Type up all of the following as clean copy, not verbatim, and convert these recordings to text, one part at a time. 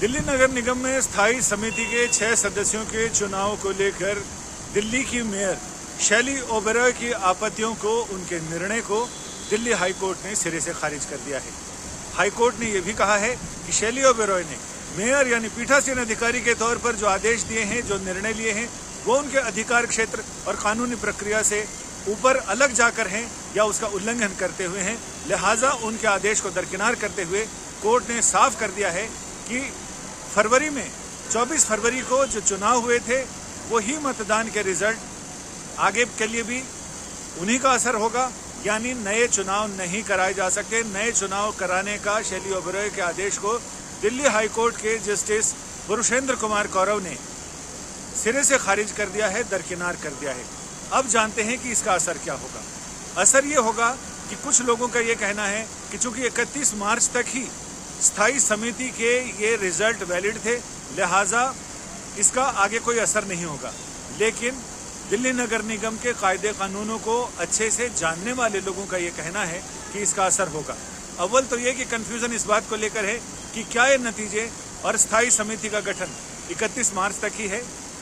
दिल्ली नगर निगम में स्थायी समिति के 6 सदस्यों के चुनाव को लेकर दिल्ली की मेयर शैली ओबेरॉय की आपत्तियों को, उनके निर्णय को दिल्ली हाईकोर्ट ने सिरे से खारिज कर दिया है। हाईकोर्ट ने यह भी कहा है कि शैली ओबेरॉय ने मेयर यानी पीठासीन अधिकारी के तौर पर जो आदेश दिए हैं, जो निर्णय लिए हैं, वो उनके अधिकार क्षेत्र और कानूनी प्रक्रिया से ऊपर अलग जाकर हैं या उसका उल्लंघन करते हुए हैं। लिहाजा उनके आदेश को दरकिनार करते हुए कोर्ट ने साफ कर दिया है कि फरवरी में 24 फरवरी को जो चुनाव हुए थे वही मतदान के रिजल्ट आगे के लिए भी उन्हीं का असर होगा, यानी नए चुनाव नहीं कराए जा सकते। नए चुनाव कराने का शैली ओबेरॉय के आदेश को दिल्ली हाईकोर्ट के जस्टिस पुरुषेंद्र कुमार कौरव ने सिरे से खारिज कर दिया है, दरकिनार कर दिया है। अब जानते हैं कि इसका असर क्या होगा। असर ये होगा कि कुछ लोगों का ये कहना है कि चूंकि 31 मार्च तक ही स्थायी समिति के ये रिजल्ट वैलिड थे, लिहाजा इसका आगे कोई असर नहीं होगा। लेकिन दिल्ली नगर निगम के कायदे कानूनों को अच्छे से जानने वाले लोगों का ये कहना है कि इसका असर होगा। अव्वल तो ये कि कन्फ्यूजन इस बात को लेकर है कि क्या ये नतीजे और स्थायी समिति का गठन 31 मार्च तक ही है,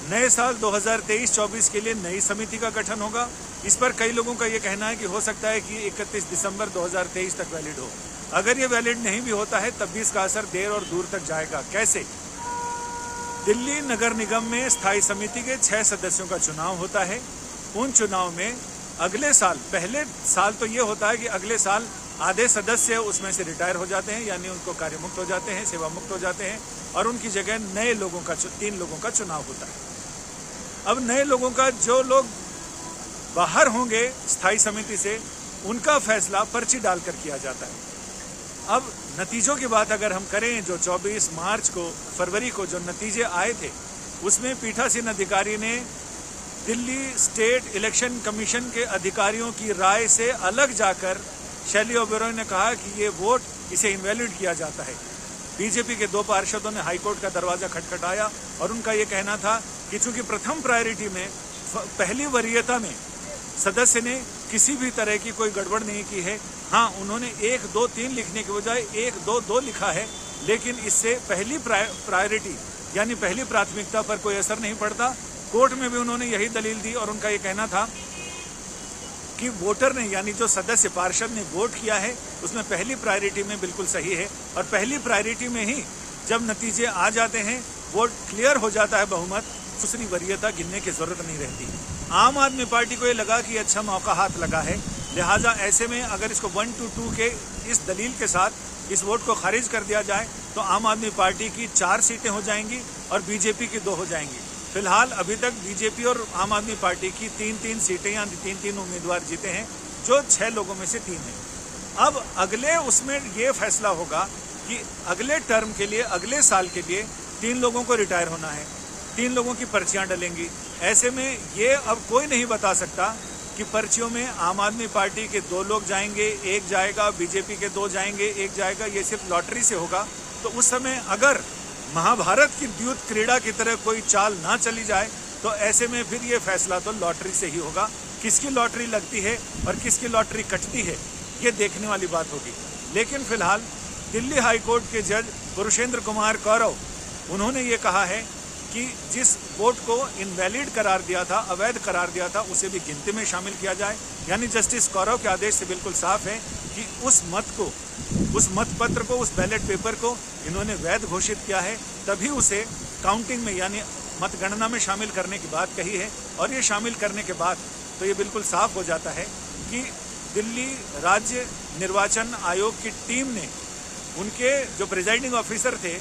नए साल 2023-24 के लिए नई समिति का गठन होगा। इस पर कई लोगों का ये कहना है कि हो सकता है कि 31 दिसंबर 2023 तक वैलिड हो। अगर ये वैलिड नहीं भी होता है तब भी इसका असर देर और दूर तक जाएगा। कैसे? दिल्ली नगर निगम में स्थायी समिति के 6 सदस्यों का चुनाव होता है। उन चुनाव में अगले साल, पहले साल तो ये होता है कि अगले साल आधे सदस्य उसमें से रिटायर हो जाते हैं, यानी उनको कार्यमुक्त हो जाते हैं, सेवा मुक्त हो जाते हैं, और उनकी जगह नए लोगों का 3 लोगों का चुनाव होता है। अब नए लोगों का, जो लोग बाहर होंगे स्थायी समिति से, उनका फैसला पर्ची डालकर किया जाता है। अब नतीजों की बात अगर हम करें, जो 24 मार्च को, फरवरी को जो नतीजे आए थे, उसमें पीठासीन अधिकारी ने दिल्ली स्टेट इलेक्शन कमीशन के अधिकारियों की राय से अलग जाकर शैली ओबेरॉय ने कहा कि ये वोट, इसे इनवैलिड किया जाता है। बीजेपी के 2 पार्षदों ने हाईकोर्ट का दरवाजा खटखटाया और उनका ये कहना था कि चूंकि प्रथम प्रायोरिटी में, पहली वरीयता में सदस्य ने किसी भी तरह की कोई गड़बड़ नहीं की है। हाँ, उन्होंने 1, 2, 3 लिखने के बजाय 1, 2, 2 लिखा है, लेकिन इससे पहली प्रायोरिटी यानी पहली प्राथमिकता पर कोई असर नहीं पड़ता। कोर्ट में भी उन्होंने यही दलील दी और उनका ये कहना था कि वोटर ने, यानी जो सदस्य पार्षद ने वोट किया है, उसमें पहली प्रायोरिटी में बिल्कुल सही है, और पहली प्रायोरिटी में ही जब नतीजे आ जाते हैं, वोट क्लियर हो जाता है बहुमत, दूसरी वरीयता गिनने की जरूरत नहीं रहती। आम आदमी पार्टी को ये लगा कि अच्छा मौका हाथ लगा है, लिहाजा ऐसे में अगर इसको 1-2 के इस दलील के साथ इस वोट को खारिज कर दिया जाए तो आम आदमी पार्टी की 4 सीटें हो जाएंगी और बीजेपी की 2 हो जाएंगी। फिलहाल अभी तक बीजेपी और आम आदमी पार्टी की 3-3 सीटें या 3-3 उम्मीदवार जीते हैं, जो 6 लोगों में से 3 हैं। अब अगले उसमें ये फैसला होगा कि अगले टर्म के लिए, अगले साल के लिए 3 लोगों को रिटायर होना है, 3 लोगों की पर्चियां डलेंगी। ऐसे में ये अब कोई नहीं बता सकता कि पर्चियों में आम आदमी पार्टी के 2 लोग जाएंगे, 1 जाएगा, बीजेपी के 2 जाएंगे, 1 जाएगा। ये सिर्फ लॉटरी से होगा। तो उस समय अगर महाभारत की द्यूत क्रीड़ा की तरह कोई चाल ना चली जाए तो ऐसे में फिर ये फैसला तो लॉटरी से ही होगा। किसकी लॉटरी लगती है और किसकी लॉटरी कटती है, ये देखने वाली बात होगी। लेकिन फिलहाल दिल्ली हाईकोर्ट के जज पुरुषेंद्र कुमार कौरव, उन्होंने ये कहा है कि जिस वोट को इनवैलिड करार दिया था, अवैध करार दिया था, उसे भी गिनती में शामिल किया जाए। यानी जस्टिस कौरव के आदेश से बिल्कुल साफ है कि उस मत को, उस मतपत्र को, उस बैलेट पेपर को इन्होंने वैध घोषित किया है, तभी उसे काउंटिंग में यानी मतगणना में शामिल करने की बात कही है। और ये शामिल करने के बाद तो ये बिल्कुल साफ हो जाता है कि दिल्ली राज्य निर्वाचन आयोग की टीम ने, उनके जो प्रिजाइडिंग ऑफिसर थे,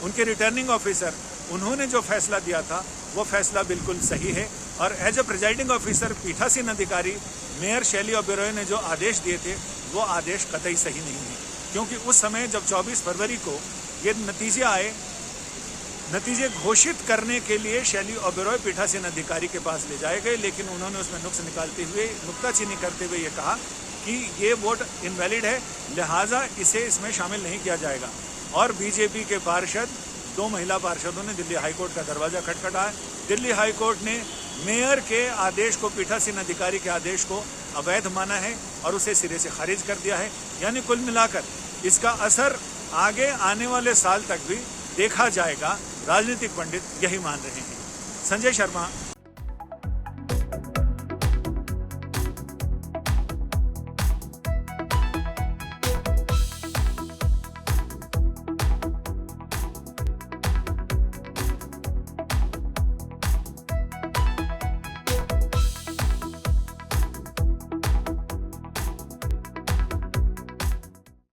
उनके रिटर्निंग ऑफिसर, उन्होंने जो फैसला दिया था वो फैसला बिल्कुल सही है। और एज ए प्रिजाइडिंग ऑफिसर, पीठासीन अधिकारी मेयर शैली ओबेरॉय ने जो आदेश दिए थे वो आदेश कतई सही नहीं है, क्योंकि उस समय जब 24 फरवरी को ये नतीजे आए, नतीजे घोषित करने के लिए शैली ओबेरॉय पीठासीन अधिकारी के पास ले जाए गए, लेकिन उन्होंने उसमें नुक्स निकालते हुए, नुक्ताचीनी करते हुए ये कहा कि ये वोट इनवैलिड है, लिहाजा इसे इसमें शामिल नहीं किया जाएगा। और बीजेपी के पार्षद, 2 महिला पार्षदों ने दिल्ली हाईकोर्ट का दरवाजा खटखटाया। दिल्ली हाईकोर्ट ने मेयर के आदेश को, पीठासीन अधिकारी के आदेश को अवैध माना है और उसे सिरे से खारिज कर दिया है। यानी कुल मिलाकर इसका असर आगे आने वाले साल तक भी देखा जाएगा, राजनीतिक पंडित यही मान रहे हैं। संजय शर्मा,